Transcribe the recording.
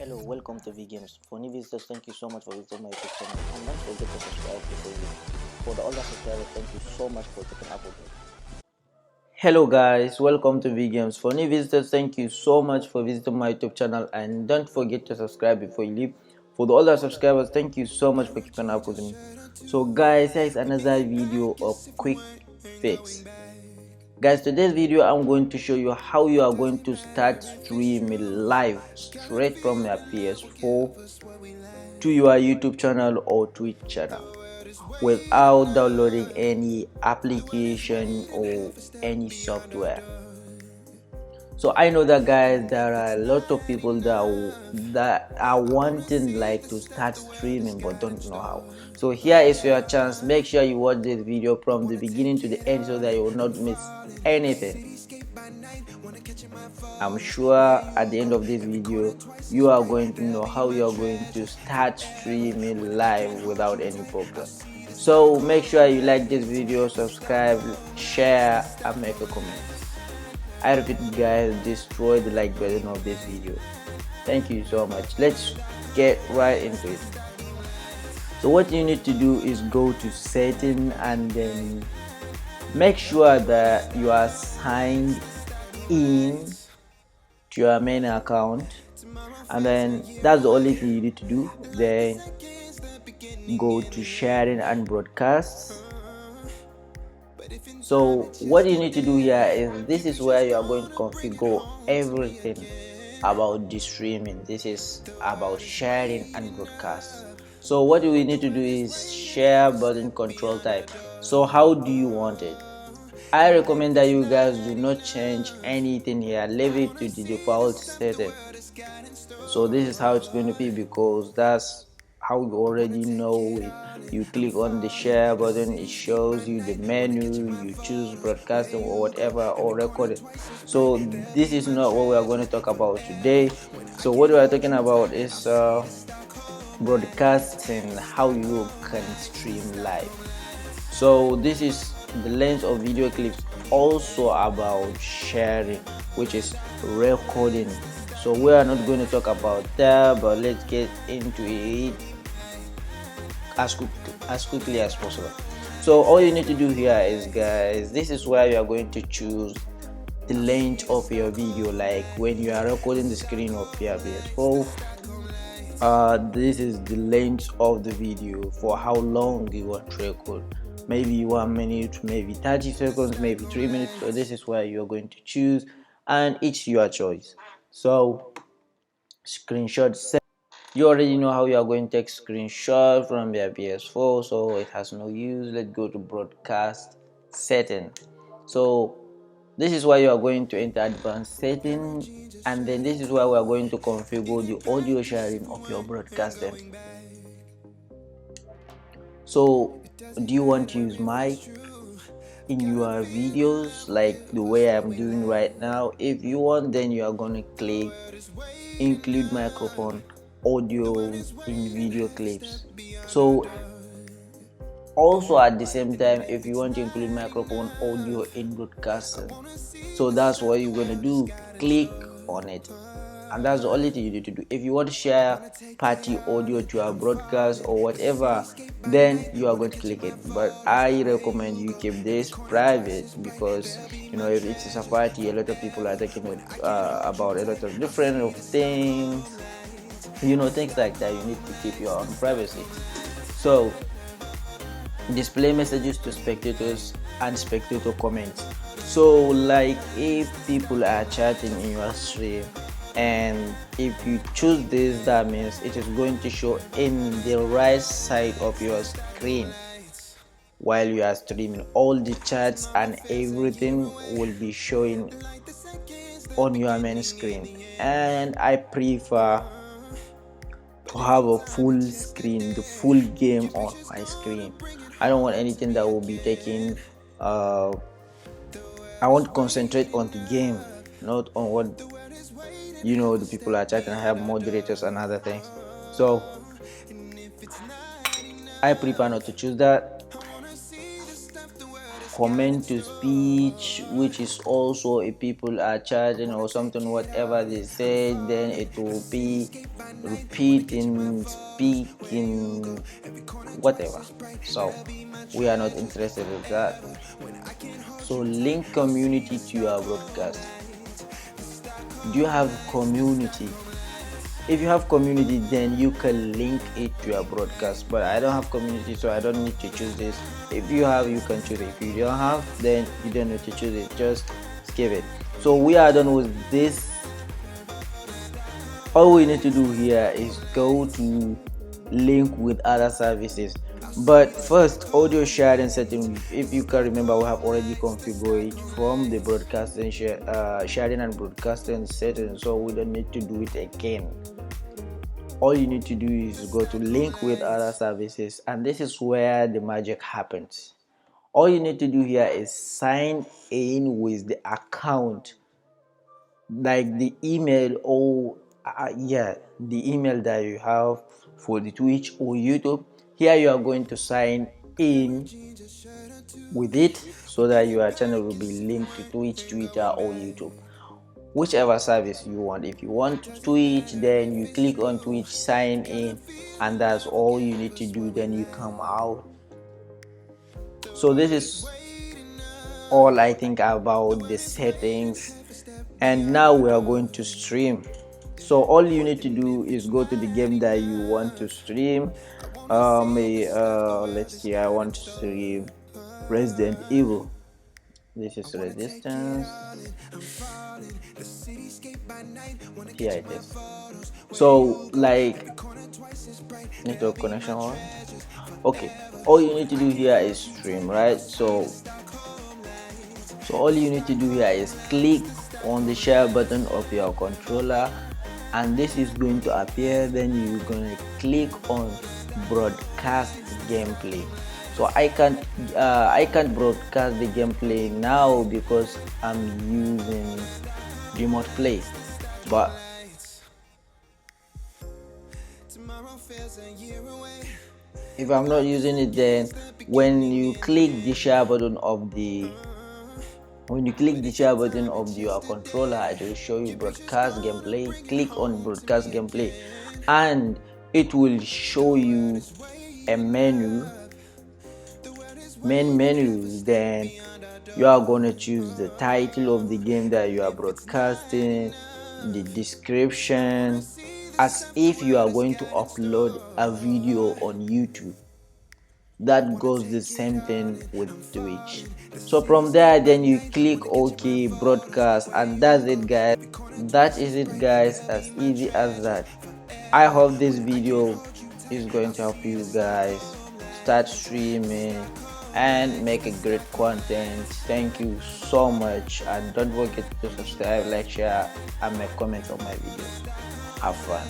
Hello, welcome to V Games. For new visitors, thank you so much for visiting my YouTube channel, and don't forget to subscribe before you. For the older subscribers, thank you so much for taking up with it. Hello guys, welcome to V Games. For new visitors, thank you so much for visiting my YouTube channel, and don't forget to subscribe before you leave. For the older subscribers, thank you so much for keeping up with me. So guys, here is another video of quick fix. Guys, today's video I'm going to show you how you are going to start streaming live straight from your PS4 to your YouTube channel or Twitch channel without downloading any application or any software. So I know that guys, there are a lot of people that are wanting like to start streaming but don't know how. So here is your chance. Make sure you watch this video from the beginning to the end so that you will not miss anything. I'm sure at the end of this video you are going to know how you are going to start streaming live without any problem. So make sure you like this video, subscribe, share, and make a comment. I repeat guys, destroy the like button of this video. Thank you so much. Let's get right into it. So what you need to do is go to setting and then make sure that you are signed in to your main account, and then that's the only thing you need to do. Then go to sharing and broadcasts. So what you need to do here is, this is where you are going to configure everything about the streaming. This is about sharing and broadcast. So what we need to do is share button control type. So how do you want it? I recommend that you guys do not change anything here, leave it to the default setting. So this is how it's going to be, because that's how you already know it. You click on the share button, it shows you the menu, you choose broadcasting or whatever, or recording. So this is not what we are going to talk about today. So what we are talking about is broadcasting, how you can stream live. So this is the length of video clips, also about sharing, which is recording. So we are not going to talk about that, but let's get into it as quickly as possible. So all you need to do here is, guys, this is where you are going to choose the length of your video. Like when you are recording the screen of your PS4, this is the length of the video, for how long you want to record. Maybe 1 minute, maybe 30 seconds, maybe 3 minutes. So this is where you're going to choose, and it's your choice. So screenshot set. You already know how you are going to take screenshot from your PS4, so it has no use. Let's go to broadcast setting. So this is why you are going to enter advanced setting, and then this is where we are going to configure the audio sharing of your broadcasting. So do you want to use mic in your videos like the way I'm doing right now? If you want, then you are going to click include microphone audio in video clips. So also at the same time, if you want to include microphone audio in broadcasting, so that's what you're going to do. Click on it, and that's the only thing you need to do. If you want to share party audio to your broadcast or whatever, then you are going to click it. But I recommend you keep this private, because you know, if it's a party, a lot of people are talking about a lot of different things, you know, things like that. You need to keep your own privacy. So display messages to spectators and spectator comments. So like if people are chatting in your stream, and if you choose this, that means it is going to show in the right side of your screen while you are streaming. All the chats and everything will be showing on your main screen, and I prefer to have a full screen, the full game on my screen. I don't want anything that will be taking I want to concentrate on the game, not on what, you know, the people are chatting. I have moderators and other things, so I prefer not to choose that. comment to speech, which is also if people are charging or something, whatever they say, then it will be repeating, speaking, whatever. So we are not interested in that. So link community to your broadcast. Do you have community? If you have community, then you can link it to your broadcast, but I don't have community, so I don't need to choose this. If you have, you can choose it. If you don't have, then you don't need to choose it, just skip it. So we are done with this. All we need to do here is go to link with other services. But first, audio sharing setting, if you can remember, we have already configured it from the broadcasting sharing and broadcasting settings, so we don't need to do it again. All you need to do is go to link with other services, and this is where the magic happens. All you need to do here is sign in with the account, like the email or the email that you have for the Twitch or YouTube. Here you are going to sign in with it so that your channel will be linked to Twitch, Twitter, or YouTube, whichever service you want. If you want Twitch, then you click on Twitch, sign in, and that's all you need to do. Then you come out. So this is all I think about the settings, and now we are going to stream. So all you need to do is go to the game that you want to stream. Let's see, I want to stream Resident Evil. This is Resistance. Here it is. So like network connection on. Okay, all you need to do here is stream, right? So all you need to do here is click on the share button of your controller, and this is going to appear. Then you're gonna click on broadcast gameplay. So I can't broadcast the gameplay now because I'm using remote play, but if I'm not using it, then when you click the share button of your controller, it will show you broadcast gameplay. Click on broadcast gameplay, and it will show you a main menu. Then you are going to choose the title of the game that you are broadcasting, the description, as if you are going to upload a video on YouTube. That goes the same thing with Twitch. So from there, then you click OK, broadcast, and that's it, guys. That is it, guys, as easy as that. I hope this video is going to help you guys start streaming and make a great content. Thank you so much, and don't forget to subscribe, like, share, and make comments on my videos. Have fun.